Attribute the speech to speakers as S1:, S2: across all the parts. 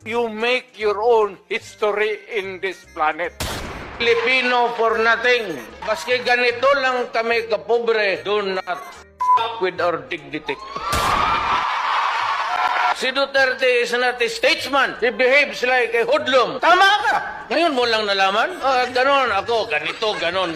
S1: You make your own history in this planet. Filipino for nothing. Maski ganito lang kami kapobre, do not with our dignity. Si Duterte is not a statesman. He behaves like a hoodlum. Tama ka. Ngayon mo lang nalaman? Ganon ako, ganito, ganon.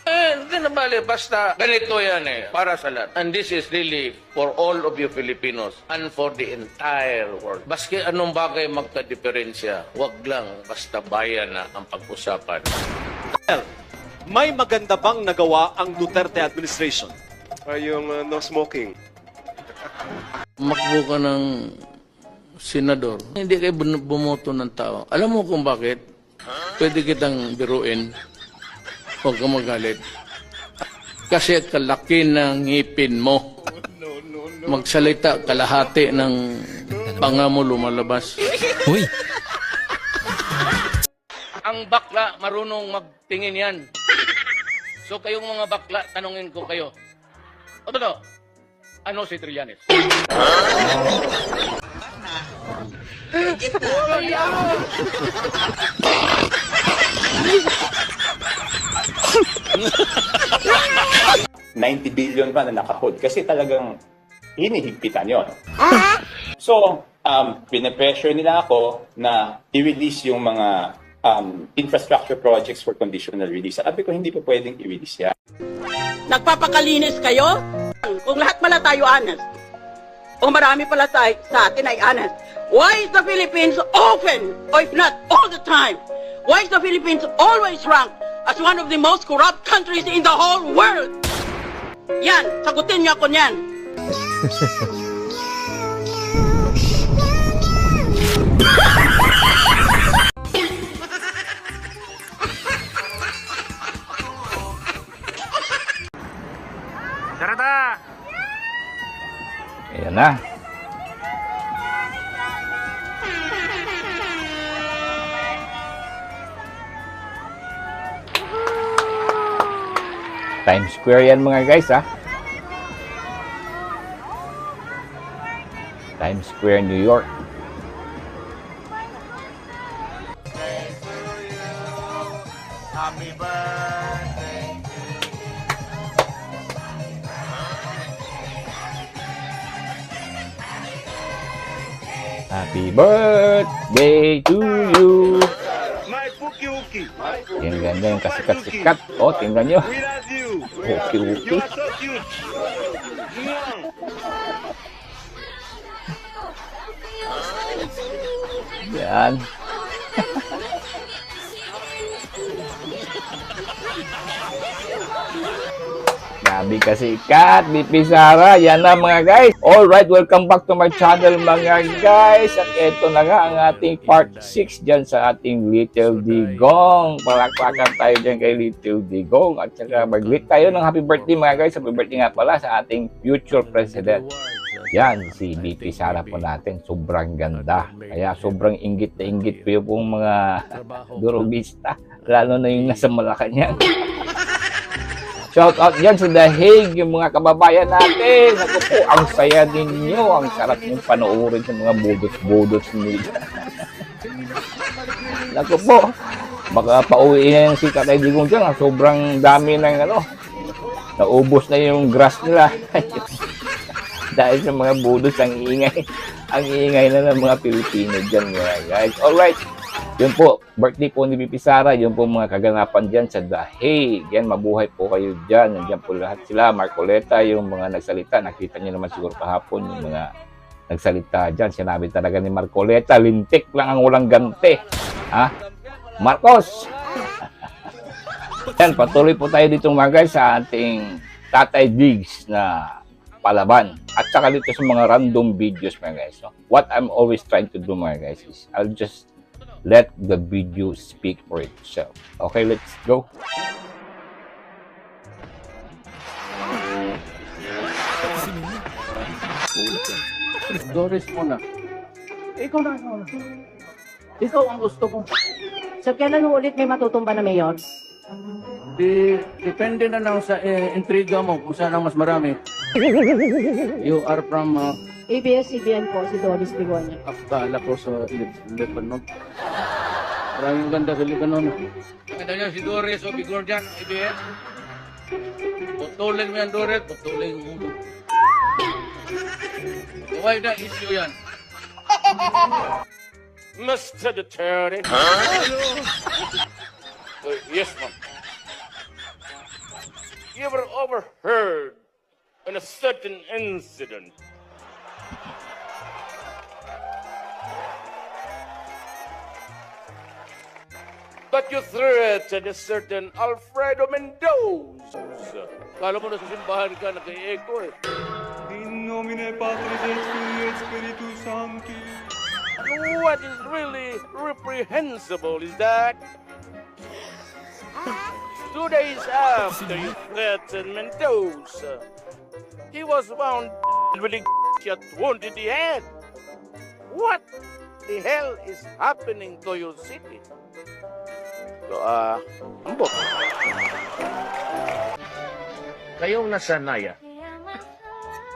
S1: Hindi na bali, basta ganito yan para sa lahat. And this is really for all of you Filipinos and for the entire world. Baski anong bagay magka-diferensya, wag lang, basta bayan na ang pag-usapan.
S2: May maganda bang nagawa ang Duterte administration?
S3: Yung no smoking.
S1: Makbo ka ng senador, hindi kayo bumoto ng tao. Alam mo kung bakit? Pwede kitang biruin. Huwag ka magalit. Kasi kalaki ng ngipin mo. Magsalita, kalahati ng panga mo lumalabas.
S4: Uy!
S1: Ang bakla, marunong magtingin yan. So kayong mga bakla, tanungin ko kayo. O totoo, ano si Trillanes?
S5: $90 billion pa na nakahold kasi talagang hinihigpitan yon. So, pinapressure nila ako na i-release yung mga infrastructure projects for conditional release. Sabi ko, hindi pa pwedeng i-release yan.
S6: Nagpapakalinis kayo? Kung lahat pala tayo honest, o marami pala tayo sa atin ay honest, why is the Philippines often, or if not all the time, why is the Philippines always ranked as one of the most corrupt countries in the whole world? Yan, sagutin niyo ako niyan.
S7: Ayan na. Times Square yan mga guys ha. Times Square, New York.
S1: Happy birthday.
S7: Happy birthday to you.
S3: My Puki-Uki.
S7: Yung ganda yung kasikat-sikat. O, tingnan nyo.
S3: We love you.
S7: Puki-Uki.
S3: You are so cute.
S7: Yan. Grabe kasi Kat, BP Sara. Yan na mga guys. Alright, welcome back to my channel mga guys. At ito na nga ang ating part 6 dyan sa ating Little Digong. Palakpakan tayo dyan kay Little Digong. At saka mag-greet tayo ng happy birthday mga guys. Happy birthday nga pala sa ating future president. Yan, si BP Sara po natin. Sobrang ganda. Kaya sobrang inggit na inggit po yung pong mga durubista. Lalo na yung nasa Malacanang. Shout out yan sa The Hague, yung mga kababayan natin. Naku po, ang saya ninyo. Ang sarap yung panoorin sa mga budots-budots nila. Naku po, baka pauwi na yung si Tatay Digong dyan. Sobrang dami ng naubos na yung grass nila. Dahil sa mga budots, ang ingay. Ang ingay na ng mga Pilipino dyan mga guys. Alright. Yun po, birthday po ni BP Sara, yun po mga kaganapan dyan sa The Hague. Yan, mabuhay po kayo dyan. Nandiyan po lahat sila, Marcoleta, yung mga nagsalita. Nakita niyo naman siguro kahapon yung mga nagsalita dyan. Sinabi talaga ni Marcoleta, lintik lang ang walang ganti. Ha? Marcos! Yan, patuloy po tayo dito mga guys sa ating Tatay Diggs na palaban. At saka dito sa mga random videos mga guys. No? What I'm always trying to do mga guys is I'll just let the video speak for itself. Okay, let's go.
S1: Doris muna.
S8: Ikaw na. Ikaw ang gusto ko. So, kailan ulit may matutumba na mayor?
S1: Depende na lang sa intriga mo kung saan ang mas marami. You are from
S8: ABS-CBN po, si Doris Begonia.
S1: Akala ko sa Lebanon. Maraming ganda sa Lebanon. Kita niya si Doris o Bigorjan, IBS. Putulin mo yan, Doris. Putulin mo. Why na issue yan?
S3: Mr. Attorney.
S1: Yes, ma'am.
S3: You ever overheard in a certain incident that you threatened a certain Alfredo Mendoza?
S1: Kala mo na sa simbahan ka, nag-i-echo eh.
S3: In nomine Patris et Filii et Spiritus Sancti.
S1: And what is really reprehensible is that 2 days after you threatened Mendoza, he was found with a shot wound in the head. What the hell is happening to your city? So, ambok. Kayong nasanaya,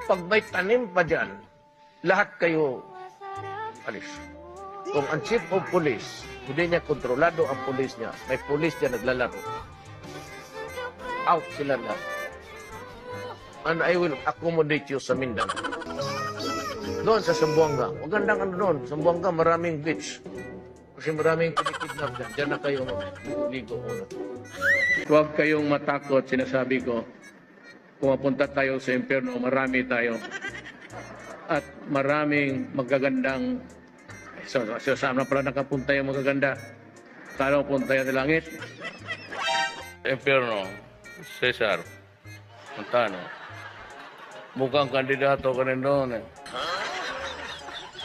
S1: pag may tanim pa dyan, lahat kayo alis. Kung ang chief of police, hindi niya kontrolado ang police niya, may police niya naglalaro. Out sila na. And I will accommodate you sa Mindanao. Doon sa Zamboanga. Magandang ano doon. Zamboanga, maraming beach. Kasi maraming kinikidnap dyan. Diyan na kayo ligo muna. Huwag kayong matakot, sinasabi ko. Pumapunta tayo sa impyerno, marami tayo. At maraming magagandang saan na pala nakapunta yung magaganda. Kala mo punta yan sa langit? Impyerno, Cesar, Montano. Mukhang kandidato ka rin doon eh.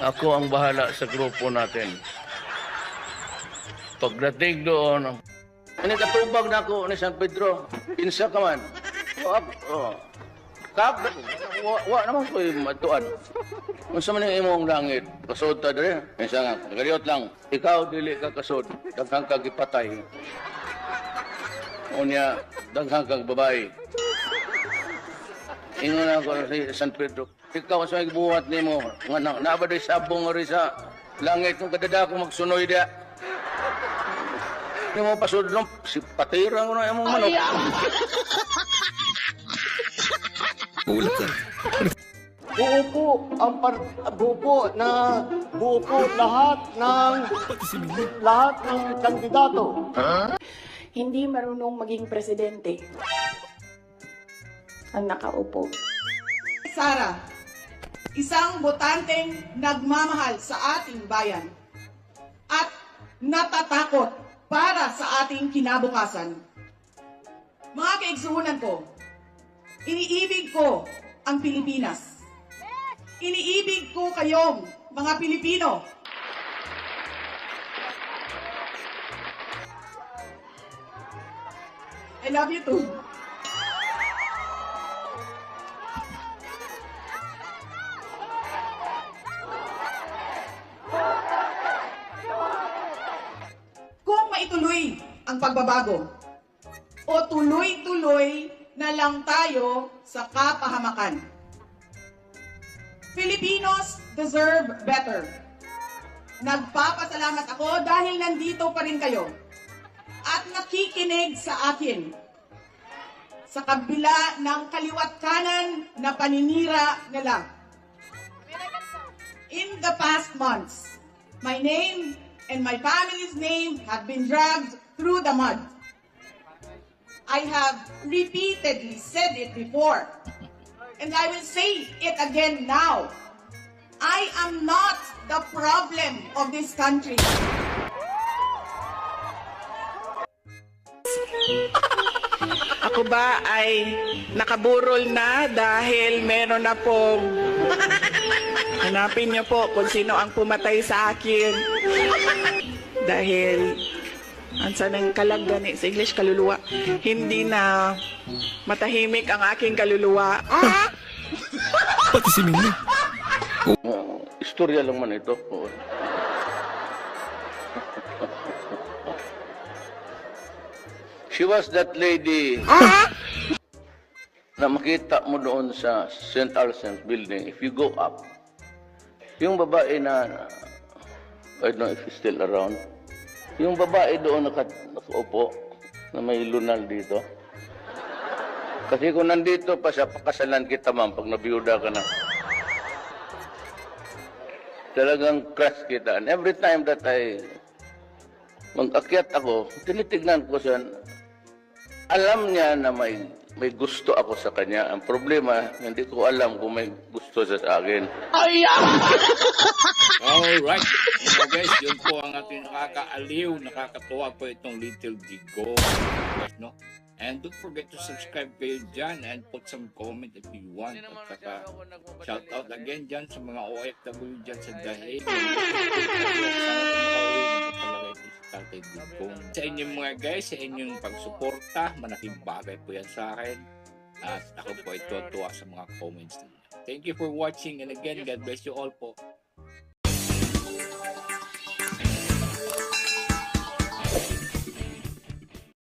S1: Ako ang bahala sa grupo natin. Pagdating doon, ini katubag na ako ni San Pedro. Pinsa ka man. Wa naman ko yung matuan. Kung sa man yung imong langit, kasod ta dere. Minsan nga, nagaliot lang. Ikaw, dili ka kasod. Daghang kag ipatay. Unya, daghang kag babae. Ingon ako sa San Pedro. Ikaw sa buhat ni mo. Nabaday sabong rin sa langit. Kung kadada ko magsunoy dia. Hindi mo pasod lang. Si patira ko na yung manok.
S4: buo po lahat ng kandidato.
S9: Hindi marunong maging presidente ang nakaupo.
S10: Sara, isang botanteng nagmamahal sa ating bayan at natatakot para sa ating kinabukasan. Mga kaigsuhunan ko, iniibig ko ang Pilipinas. Iniibig ko kayong mga Pilipino. I love you too. Kung maituloy ang pagbabago o tuloy-tuloy na lang tayo sa kapahamakan. Filipinos deserve better. Nagpapasalamat ako dahil nandito pa rin kayo at nakikinig sa akin sa kabila ng kaliwat kanan na paninira nila. In the past months, my name and my family's name have been dragged through the mud. I have repeatedly said it before, and I will say it again now. I am not the problem of this country.
S6: Ako ba ay nakaburol na dahil meron na pong hanapin niyo po kung sino ang pumatay sa akin. Dahil ang sanang kalag gani sa English kaluluwa, hindi na matahimik ang aking kaluluwa.
S2: Pati si Mingli.
S1: Istorya lang man ito. She was that lady na makita mo doon sa St. Alcen's building. If you go up, Yung babae na, I don't know if he's still around. Yung babae doon nakaupo, na may lunal dito. Kasi kung nandito pa siya, pakasalan kita ma'am pag nabiyuda ka na. Talagang crush kita. And every time that mag-akyat ako, tinitignan ko siya. Alam niya na may gusto ako sa kanya. Ang problema, hindi ko alam kung may gusto siya sa akin.
S11: Alright. So guys, yun po ang ating nakakaaliw, nakakatuwa po itong Little Digo. No? And don't forget to subscribe kayo dyan and put some comment if you want. At saka, shout out again dyan sa mga OFW dyan sa Dahig. Sa inyong mga guys, sa inyong pagsuporta, malaking bagay po yan sa akin. At ako po ay tuwa sa mga comments ninyo. Thank you for watching and again, God bless you all po.